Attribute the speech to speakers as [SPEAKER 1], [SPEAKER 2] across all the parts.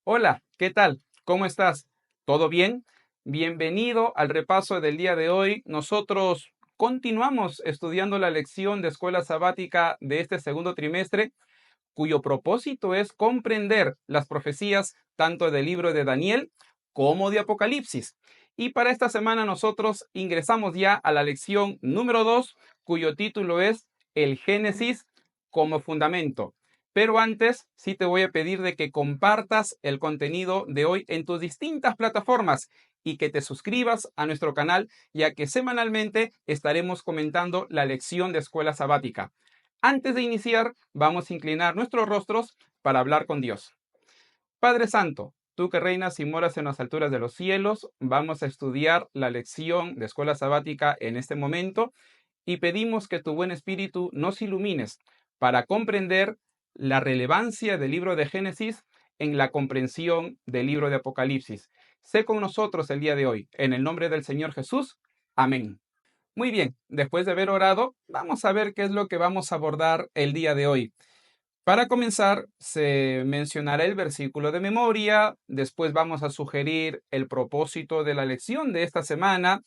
[SPEAKER 1] Hola, ¿qué tal? ¿Cómo estás? ¿Todo bien? Bienvenido al repaso del día de hoy. Nosotros continuamos estudiando la lección de escuela sabática de este segundo trimestre, cuyo propósito es comprender las profecías tanto del libro de Daniel como de Apocalipsis. Y para esta semana nosotros ingresamos ya a la lección número 2, cuyo título es El Génesis como fundamento. Pero antes sí te voy a pedir de que compartas el contenido de hoy en tus distintas plataformas y que te suscribas a nuestro canal, ya que semanalmente estaremos comentando la lección de escuela sabática. Antes de iniciar, vamos a inclinar nuestros rostros para hablar con Dios. Padre Santo, tú que reinas y moras en las alturas de los cielos, vamos a estudiar la lección de escuela sabática en este momento y pedimos que tu buen espíritu nos ilumines para comprender la relevancia del libro de Génesis en la comprensión del libro de Apocalipsis. Sé con nosotros el día de hoy. En el nombre del Señor Jesús. Amén. Muy bien, después de haber orado, vamos a ver qué es lo que vamos a abordar el día de hoy. Para comenzar, se mencionará el versículo de memoria, después vamos a sugerir el propósito de la lección de esta semana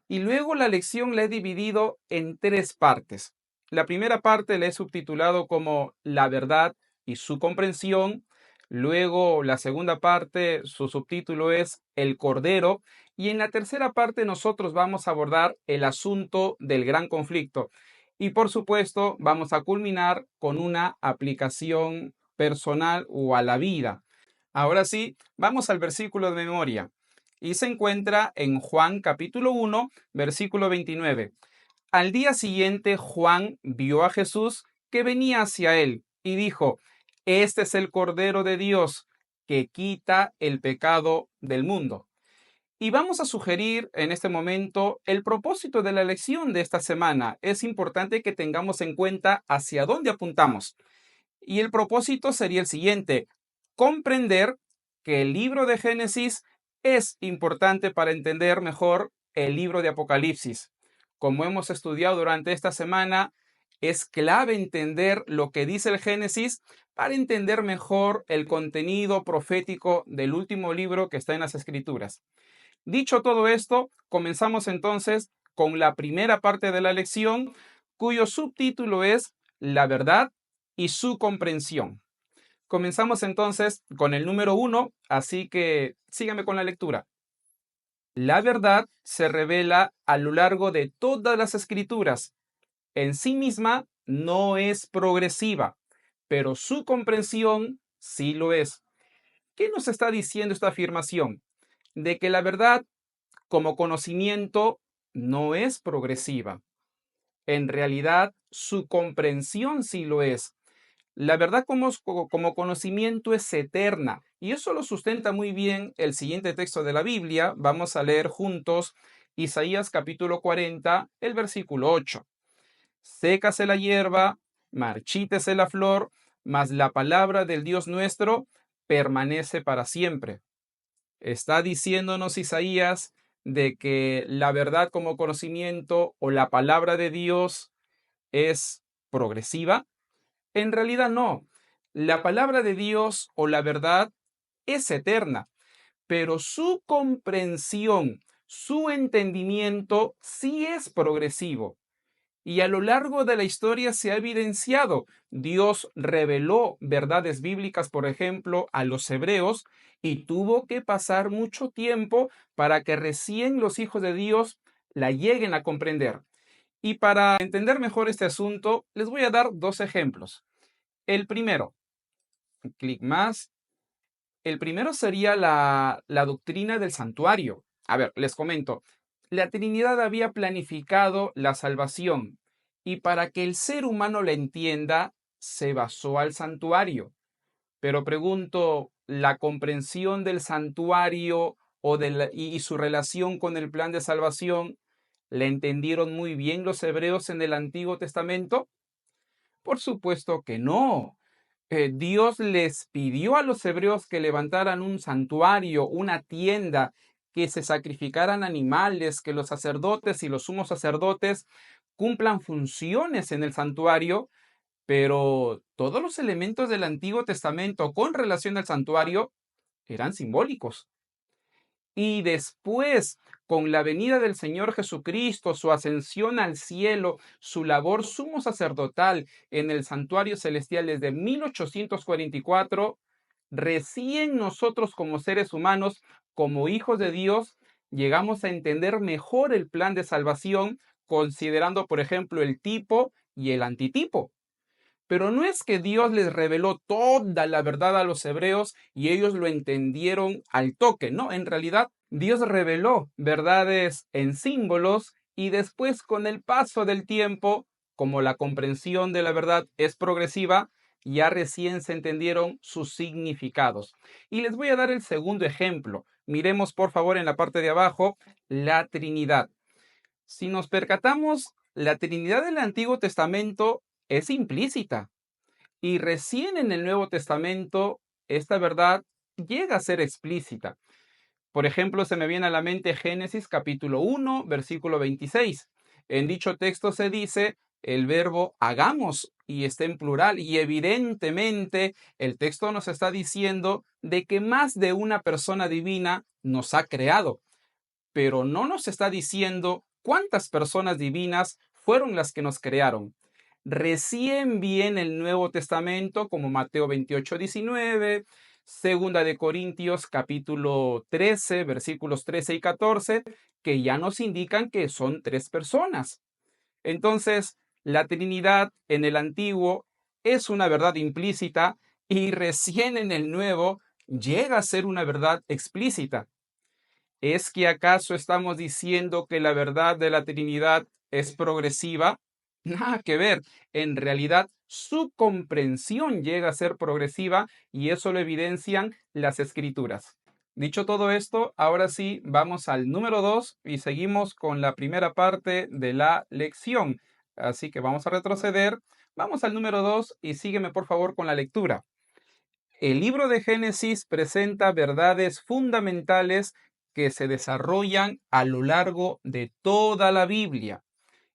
[SPEAKER 1] y luego la lección la he dividido en tres partes. La primera parte la he subtitulado como La verdad y su comprensión. Luego la segunda parte, su subtítulo es El Cordero. Y en la tercera parte nosotros vamos a abordar el asunto del gran conflicto. Y por supuesto vamos a culminar con una aplicación personal o a la vida. Ahora sí, vamos al versículo de memoria y se encuentra en Juan capítulo 1, versículo 29. Al día siguiente Juan vio a Jesús que venía hacia él y dijo, este es el Cordero de Dios que quita el pecado del mundo. Y vamos a sugerir en este momento el propósito de la lección de esta semana. Es importante que tengamos en cuenta hacia dónde apuntamos. Y el propósito sería el siguiente: comprender que el libro de Génesis es importante para entender mejor el libro de Apocalipsis. Como hemos estudiado durante esta semana, es clave entender lo que dice el Génesis para entender mejor el contenido profético del último libro que está en las Escrituras. Dicho todo esto, comenzamos entonces con la primera parte de la lección, cuyo subtítulo es La verdad y su comprensión. Comenzamos entonces con el número 1, así que sígame con la lectura. La verdad se revela a lo largo de todas las escrituras. En sí misma no es progresiva, pero su comprensión sí lo es. ¿Qué nos está diciendo esta afirmación? De que la verdad como conocimiento no es progresiva. En realidad, su comprensión sí lo es. La verdad como conocimiento es eterna y eso lo sustenta muy bien el siguiente texto de la Biblia. Vamos a leer juntos Isaías capítulo 40, el versículo 8. Sécase la hierba, marchítese la flor, mas la palabra del Dios nuestro permanece para siempre. Está diciéndonos Isaías de que la verdad como conocimiento o la palabra de Dios es progresiva. En realidad no. La palabra de Dios o la verdad es eterna, pero su comprensión, su entendimiento sí es progresivo. Y a lo largo de la historia se ha evidenciado. Dios reveló verdades bíblicas, por ejemplo, a los hebreos y tuvo que pasar mucho tiempo para que recién los hijos de Dios la lleguen a comprender. Y para entender mejor este asunto, les voy a dar dos ejemplos. El primero, clic más. El primero sería la doctrina del santuario. A ver, les comento. La Trinidad había planificado la salvación y para que el ser humano la entienda, se basó al santuario. Pero pregunto, ¿la comprensión del santuario y su relación con el plan de salvación la entendieron muy bien los hebreos en el Antiguo Testamento? Por supuesto que no. Dios les pidió a los hebreos que levantaran un santuario, una tienda, que se sacrificaran animales, que los sacerdotes y los sumos sacerdotes cumplan funciones en el santuario, pero todos los elementos del Antiguo Testamento con relación al santuario eran simbólicos. Y después, con la venida del Señor Jesucristo, su ascensión al cielo, su labor sumo sacerdotal en el santuario celestial desde 1844, recién nosotros como seres humanos, como hijos de Dios, llegamos a entender mejor el plan de salvación, considerando, por ejemplo, el tipo y el antitipo. Pero no es que Dios les reveló toda la verdad a los hebreos y ellos lo entendieron al toque, no, en realidad Dios reveló verdades en símbolos y después con el paso del tiempo, como la comprensión de la verdad es progresiva, ya recién se entendieron sus significados. Y les voy a dar el segundo ejemplo. Miremos por favor en la parte de abajo la Trinidad. Si nos percatamos, la Trinidad del Antiguo Testamento es implícita y recién en el Nuevo Testamento esta verdad llega a ser explícita. Por ejemplo, se me viene a la mente Génesis capítulo 1, versículo 26. En dicho texto se dice el verbo hagamos y está en plural y evidentemente el texto nos está diciendo de que más de una persona divina nos ha creado, pero no nos está diciendo cuántas personas divinas fueron las que nos crearon. Recién viene el Nuevo Testamento, como Mateo 28:19, Segunda de Corintios capítulo 13, versículos 13 y 14, que ya nos indican que son tres personas. Entonces, la Trinidad en el Antiguo es una verdad implícita y recién en el Nuevo llega a ser una verdad explícita. ¿Es que acaso estamos diciendo que la verdad de la Trinidad es progresiva? Nada que ver. En realidad, su comprensión llega a ser progresiva y eso lo evidencian las escrituras. Dicho todo esto, ahora sí vamos al número 2 y seguimos con la primera parte de la lección. Así que vamos a retroceder. Vamos al número 2 y sígueme por favor con la lectura. El libro de Génesis presenta verdades fundamentales que se desarrollan a lo largo de toda la Biblia,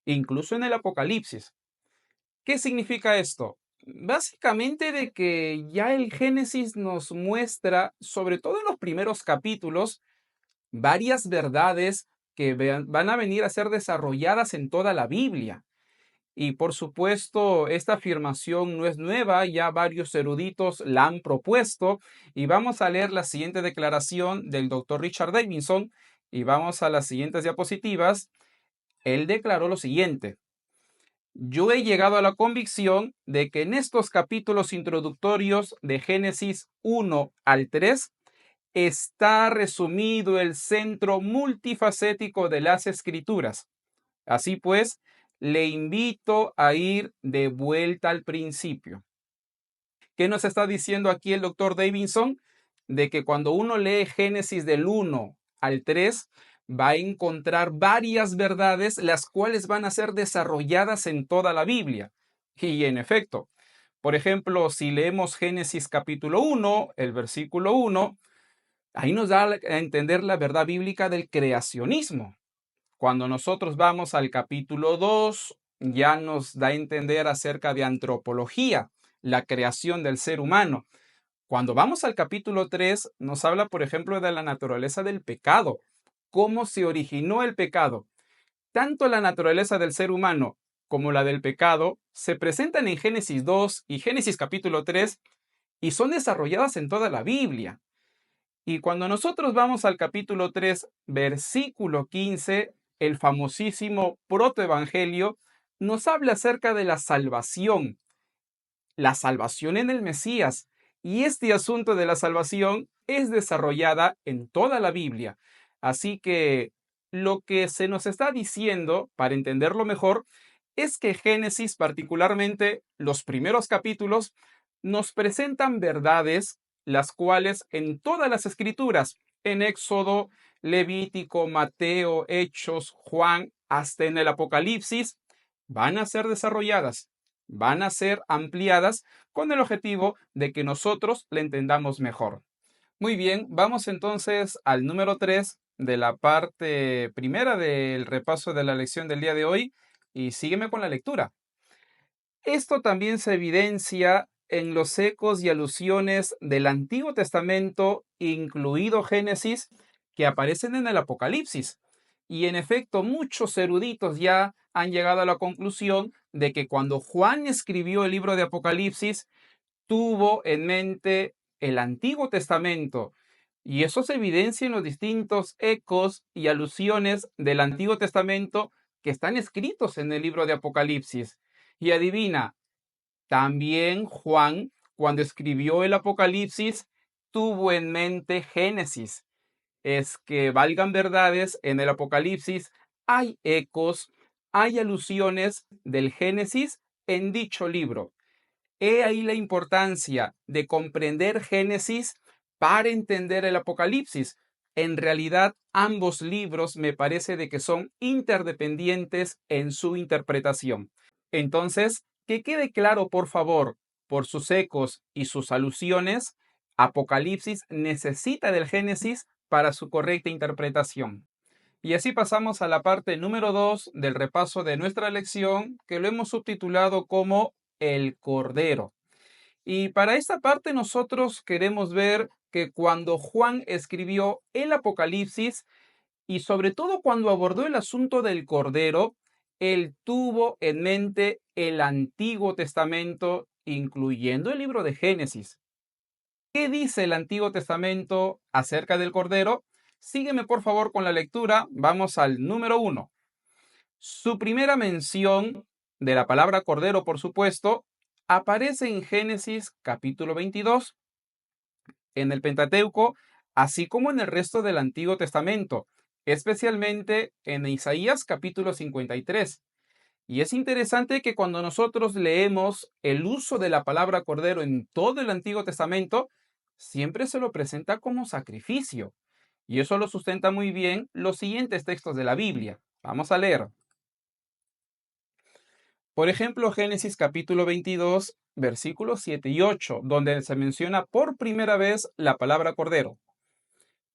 [SPEAKER 1] incluso en el Apocalipsis. ¿Qué significa esto? Básicamente de que ya el Génesis nos muestra, sobre todo en los primeros capítulos, varias verdades que van a venir a ser desarrolladas en toda la Biblia. Y por supuesto, esta afirmación no es nueva, ya varios eruditos la han propuesto y vamos a leer la siguiente declaración del doctor Richard Davidson y vamos a las siguientes diapositivas. Él declaró lo siguiente: yo he llegado a la convicción de que en estos capítulos introductorios de Génesis 1 al 3 está resumido el centro multifacético de las escrituras. Así pues, le invito a ir de vuelta al principio. ¿Qué nos está diciendo aquí el doctor Davidson? De que cuando uno lee Génesis del 1 al 3, va a encontrar varias verdades, las cuales van a ser desarrolladas en toda la Biblia. Y en efecto, por ejemplo, si leemos Génesis capítulo 1, el versículo 1, ahí nos da a entender la verdad bíblica del creacionismo. Cuando nosotros vamos al capítulo 2, ya nos da a entender acerca de antropología, la creación del ser humano. Cuando vamos al capítulo 3, nos habla, por ejemplo, de la naturaleza del pecado, cómo se originó el pecado. Tanto la naturaleza del ser humano como la del pecado se presentan en Génesis 2 y Génesis capítulo 3 y son desarrolladas en toda la Biblia. Y cuando nosotros vamos al capítulo 3, versículo 15, el famosísimo protoevangelio nos habla acerca de la salvación en el Mesías. Y este asunto de la salvación es desarrollada en toda la Biblia. Así que lo que se nos está diciendo, para entenderlo mejor, es que Génesis, particularmente los primeros capítulos, nos presentan verdades las cuales en todas las escrituras, en Éxodo, Levítico, Mateo, Hechos, Juan, hasta en el Apocalipsis, van a ser desarrolladas, van a ser ampliadas con el objetivo de que nosotros la entendamos mejor. Muy bien, vamos entonces al número 3 de la parte primera del repaso de la lección del día de hoy y sígueme con la lectura. Esto también se evidencia en los ecos y alusiones del Antiguo Testamento, incluido Génesis, que aparecen en el Apocalipsis. Y en efecto, muchos eruditos ya han llegado a la conclusión de que cuando Juan escribió el libro de Apocalipsis, tuvo en mente el Antiguo Testamento. Y eso se evidencia en los distintos ecos y alusiones del Antiguo Testamento que están escritos en el libro de Apocalipsis. Y adivina, también Juan, cuando escribió el Apocalipsis, tuvo en mente Génesis. Es que valgan verdades, en el Apocalipsis hay ecos, hay alusiones del Génesis en dicho libro. He ahí la importancia de comprender Génesis para entender el Apocalipsis. En realidad, ambos libros me parece de que son interdependientes en su interpretación. Entonces, que quede claro, por favor, por sus ecos y sus alusiones, Apocalipsis necesita del Génesis para su correcta interpretación. Y así pasamos a la parte número 2 del repaso de nuestra lección, que lo hemos subtitulado como El Cordero. Y para esta parte nosotros queremos ver que cuando Juan escribió el Apocalipsis, y sobre todo cuando abordó el asunto del Cordero, él tuvo en mente el Antiguo Testamento, incluyendo el libro de Génesis. ¿Qué dice el Antiguo Testamento acerca del Cordero? Sígueme por favor con la lectura. Vamos al número 1. Su primera mención de la palabra Cordero, por supuesto, aparece en Génesis capítulo 22, en el Pentateuco, así como en el resto del Antiguo Testamento, especialmente en Isaías capítulo 53. Y es interesante que cuando nosotros leemos el uso de la palabra Cordero en todo el Antiguo Testamento, siempre se lo presenta como sacrificio. Y eso lo sustenta muy bien los siguientes textos de la Biblia. Vamos a leer. Por ejemplo, Génesis capítulo 22, versículos 7 y 8, donde se menciona por primera vez la palabra cordero.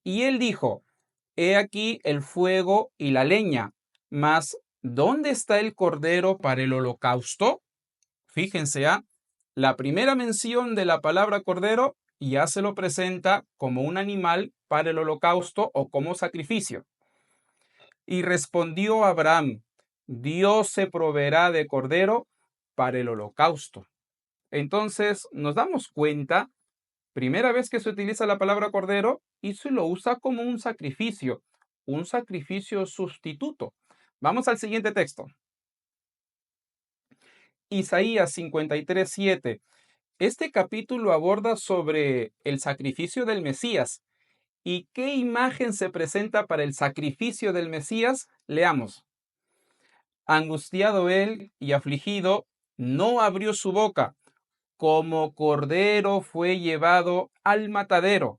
[SPEAKER 1] Y él dijo, he aquí el fuego y la leña, mas ¿dónde está el cordero para el holocausto? Fíjense, la primera mención de la palabra cordero ya se lo presenta como un animal para el holocausto o como sacrificio. Y respondió Abraham, Dios se proveerá de cordero para el holocausto. Entonces nos damos cuenta, primera vez que se utiliza la palabra cordero y se lo usa como un sacrificio sustituto. Vamos al siguiente texto. Isaías 53:7. Este capítulo aborda sobre el sacrificio del Mesías. ¿Y qué imagen se presenta para el sacrificio del Mesías? Leamos. Angustiado él y afligido, no abrió su boca. Como cordero fue llevado al matadero,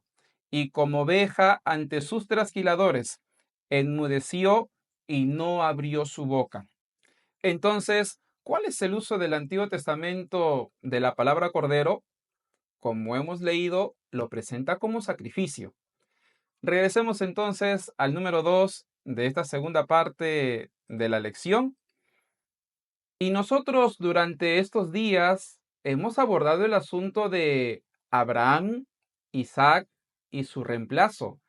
[SPEAKER 1] y como oveja ante sus trasquiladores, enmudeció y no abrió su boca. Entonces, ¿cuál es el uso del Antiguo Testamento de la palabra cordero? Como hemos leído, lo presenta como sacrificio. Regresemos entonces al número 2 de esta segunda parte de la lección. Y nosotros durante estos días hemos abordado el asunto de Abraham, Isaac y su reemplazo.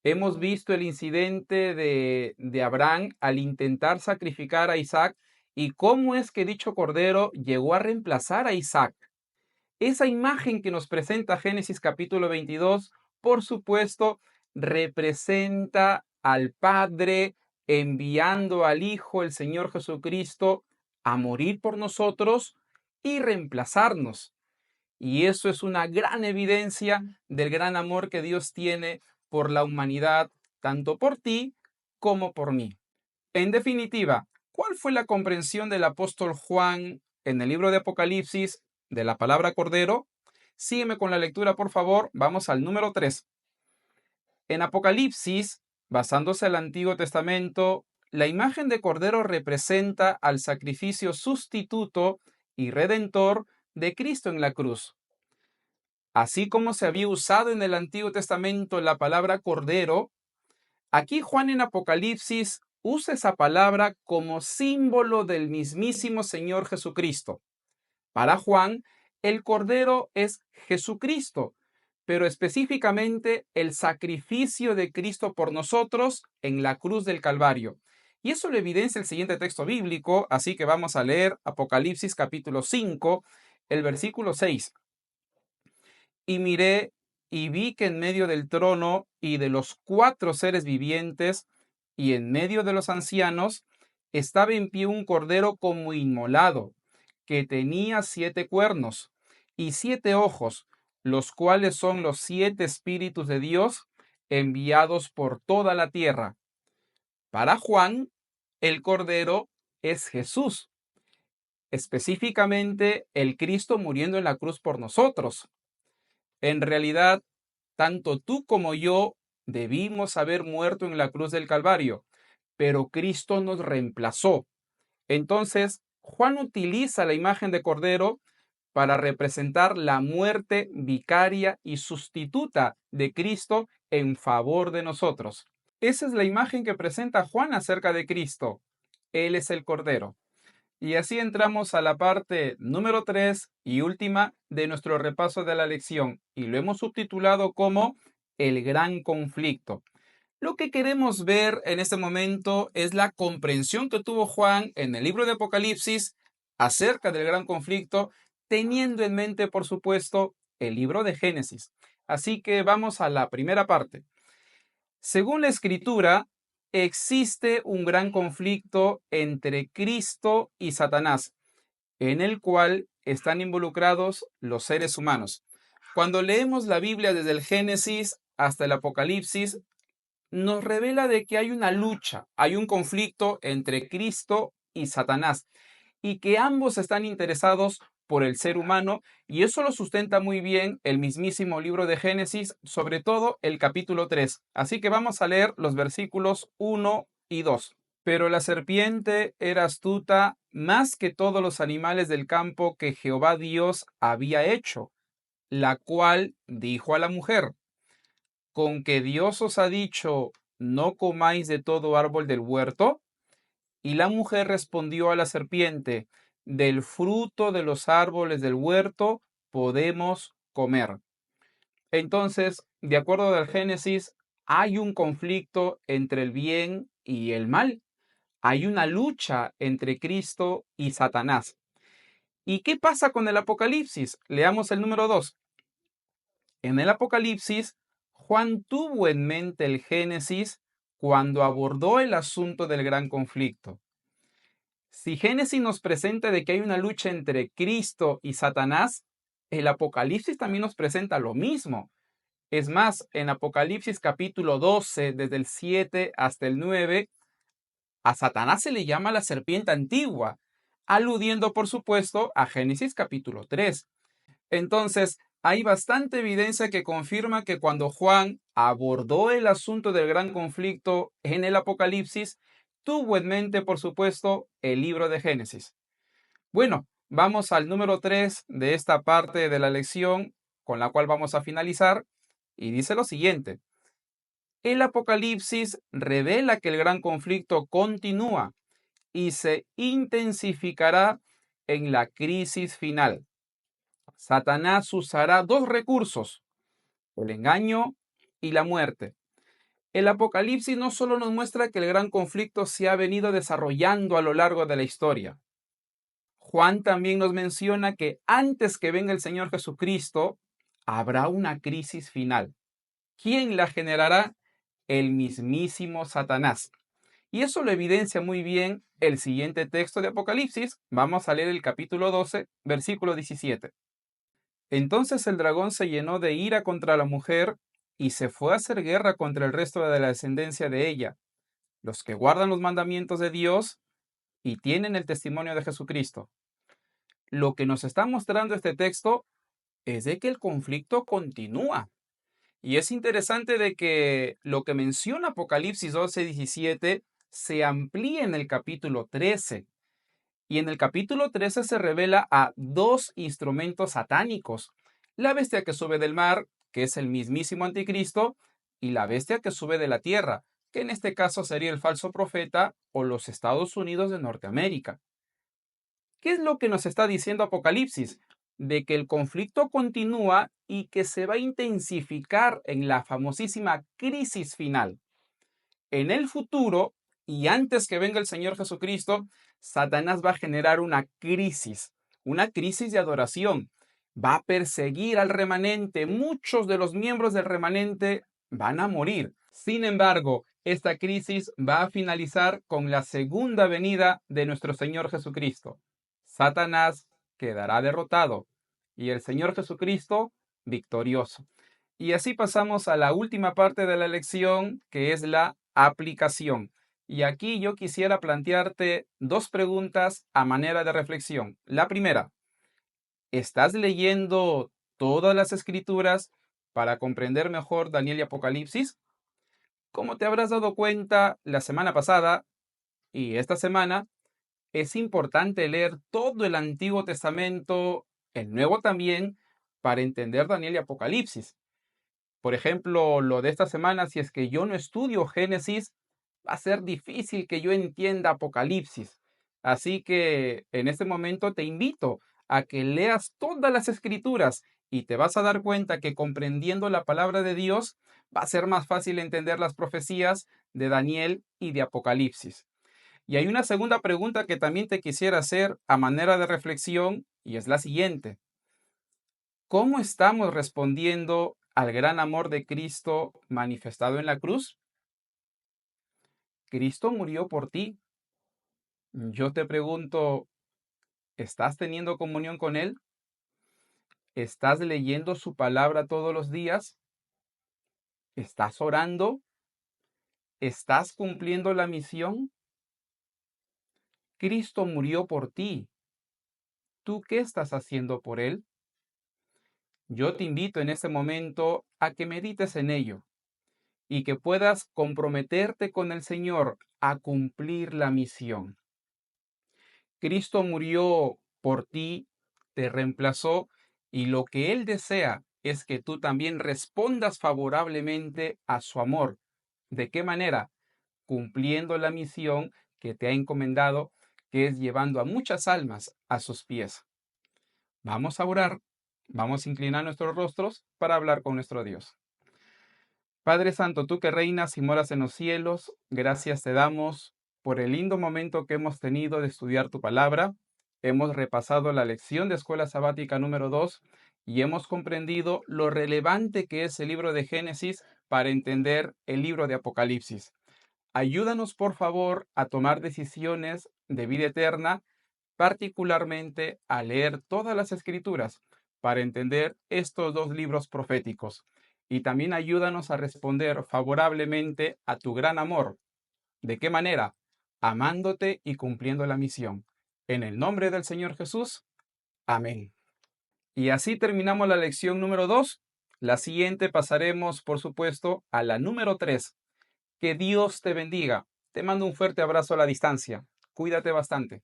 [SPEAKER 1] Hemos visto el incidente de Abraham al intentar sacrificar a Isaac y cómo es que dicho cordero llegó a reemplazar a Isaac. Esa imagen que nos presenta Génesis capítulo 22, por supuesto, representa al Padre enviando al Hijo, el Señor Jesucristo, a morir por nosotros y reemplazarnos. Y eso es una gran evidencia del gran amor que Dios tiene por la humanidad, tanto por ti como por mí. En definitiva, ¿cuál fue la comprensión del apóstol Juan en el libro de Apocalipsis de la palabra cordero? Sígueme con la lectura, por favor. Vamos al número 3. En Apocalipsis, basándose al Antiguo Testamento, la imagen de cordero representa al sacrificio sustituto y redentor de Cristo en la cruz. Así como se había usado en el Antiguo Testamento la palabra cordero, aquí Juan en Apocalipsis usa esa palabra como símbolo del mismísimo Señor Jesucristo. Para Juan, el Cordero es Jesucristo, pero específicamente el sacrificio de Cristo por nosotros en la cruz del Calvario. Y eso lo evidencia el siguiente texto bíblico, así que vamos a leer Apocalipsis capítulo 5, el versículo 6. Y miré y vi que en medio del trono y de los 4 seres vivientes y en medio de los ancianos estaba en pie un cordero como inmolado, que tenía 7 cuernos y 7 ojos, los cuales son los 7 espíritus de Dios enviados por toda la tierra. Para Juan, el cordero es Jesús, específicamente el Cristo muriendo en la cruz por nosotros. En realidad, tanto tú como yo debimos haber muerto en la cruz del Calvario, pero Cristo nos reemplazó. Entonces, Juan utiliza la imagen de cordero para representar la muerte vicaria y sustituta de Cristo en favor de nosotros. Esa es la imagen que presenta Juan acerca de Cristo. Él es el cordero. Y así entramos a la parte número 3 y última de nuestro repaso de la lección, y lo hemos subtitulado como el gran conflicto. Lo que queremos ver en este momento es la comprensión que tuvo Juan en el libro de Apocalipsis acerca del gran conflicto, teniendo en mente, por supuesto, el libro de Génesis. Así que vamos a la primera parte. Según la Escritura, existe un gran conflicto entre Cristo y Satanás, en el cual están involucrados los seres humanos. Cuando leemos la Biblia desde el Génesis hasta el Apocalipsis, nos revela de que hay una lucha, hay un conflicto entre Cristo y Satanás, y que ambos están interesados por el ser humano, y eso lo sustenta muy bien el mismísimo libro de Génesis, sobre todo el capítulo 3. Así que vamos a leer los versículos 1 y 2. Pero la serpiente era astuta más que todos los animales del campo que Jehová Dios había hecho, la cual dijo a la mujer: ¿con que Dios os ha dicho, no comáis de todo árbol del huerto? Y la mujer respondió a la serpiente: del fruto de los árboles del huerto podemos comer. Entonces, de acuerdo al Génesis, hay un conflicto entre el bien y el mal. Hay una lucha entre Cristo y Satanás. ¿Y qué pasa con el Apocalipsis? Leamos el número 2. En el Apocalipsis, Juan tuvo en mente el Génesis cuando abordó el asunto del gran conflicto. Si Génesis nos presenta de que hay una lucha entre Cristo y Satanás, el Apocalipsis también nos presenta lo mismo. Es más, en Apocalipsis capítulo 12, desde el 7 hasta el 9, a Satanás se le llama la serpiente antigua, aludiendo por supuesto a Génesis capítulo 3. Entonces, hay bastante evidencia que confirma que cuando Juan abordó el asunto del gran conflicto en el Apocalipsis, tuvo en mente, por supuesto, el libro de Génesis. Bueno, vamos al número 3 de esta parte de la lección, con la cual vamos a finalizar, y dice lo siguiente. El Apocalipsis revela que el gran conflicto continúa y se intensificará en la crisis final. Satanás usará 2 recursos, el engaño y la muerte. El Apocalipsis no solo nos muestra que el gran conflicto se ha venido desarrollando a lo largo de la historia. Juan también nos menciona que antes que venga el Señor Jesucristo, habrá una crisis final. ¿Quién la generará? El mismísimo Satanás. Y eso lo evidencia muy bien el siguiente texto de Apocalipsis. Vamos a leer el capítulo 12, versículo 17. Entonces el dragón se llenó de ira contra la mujer y se fue a hacer guerra contra el resto de la descendencia de ella, los que guardan los mandamientos de Dios y tienen el testimonio de Jesucristo. Lo que nos está mostrando este texto es de que el conflicto continúa. Y es interesante de que lo que menciona Apocalipsis 12:17 se amplía en el capítulo 13. Y en el capítulo 13 se revela a 2 instrumentos satánicos: la bestia que sube del mar, que es el mismísimo anticristo, y la bestia que sube de la tierra, que en este caso sería el falso profeta o los Estados Unidos de Norteamérica. ¿Qué es lo que nos está diciendo Apocalipsis? de que el conflicto continúa y que se va a intensificar en la famosísima crisis final. En el futuro, y antes que venga el Señor Jesucristo, Satanás va a generar una crisis de adoración. Va a perseguir al remanente. Muchos de los miembros del remanente van a morir. Sin embargo, esta crisis va a finalizar con la segunda venida de nuestro Señor Jesucristo. Satanás quedará derrotado y el Señor Jesucristo victorioso. Y así pasamos a la última parte de la lección, que es la aplicación. Y aquí yo quisiera plantearte dos preguntas a manera de reflexión. La primera, ¿estás leyendo todas las escrituras para comprender mejor Daniel y Apocalipsis? Como te habrás dado cuenta la semana pasada y esta semana, es importante leer todo el Antiguo Testamento, el Nuevo también, para entender Daniel y Apocalipsis. Por ejemplo, lo de esta semana, si es que yo no estudio Génesis, va a ser difícil que yo entienda Apocalipsis. Así que en este momento te invito a que leas todas las escrituras y te vas a dar cuenta que comprendiendo la palabra de Dios va a ser más fácil entender las profecías de Daniel y de Apocalipsis. Y hay una segunda pregunta que también te quisiera hacer a manera de reflexión y es la siguiente. ¿Cómo estamos respondiendo al gran amor de Cristo manifestado en la cruz? Cristo murió por ti. Yo te pregunto, ¿estás teniendo comunión con Él? ¿Estás leyendo su palabra todos los días? ¿Estás orando? ¿Estás cumpliendo la misión? Cristo murió por ti. ¿Tú qué estás haciendo por Él? Yo te invito en este momento a que medites en ello y que puedas comprometerte con el Señor a cumplir la misión. Cristo murió por ti, te reemplazó y lo que Él desea es que tú también respondas favorablemente a su amor. ¿De qué manera? Cumpliendo la misión que te ha encomendado, que es llevando a muchas almas a sus pies. Vamos a orar, vamos a inclinar nuestros rostros para hablar con nuestro Dios. Padre Santo, tú que reinas y moras en los cielos, gracias te damos por el lindo momento que hemos tenido de estudiar tu palabra. Hemos repasado la lección de Escuela Sabática número 2 y hemos comprendido lo relevante que es el libro de Génesis para entender el libro de Apocalipsis. Ayúdanos, por favor, a tomar decisiones de vida eterna, particularmente a leer todas las escrituras para entender estos dos libros proféticos. Y también ayúdanos a responder favorablemente a tu gran amor. ¿De qué manera? Amándote y cumpliendo la misión. En el nombre del Señor Jesús. Amén. Y así terminamos la lección número 2. La siguiente pasaremos, por supuesto, a la número 3. Que Dios te bendiga. Te mando un fuerte abrazo a la distancia. Cuídate bastante.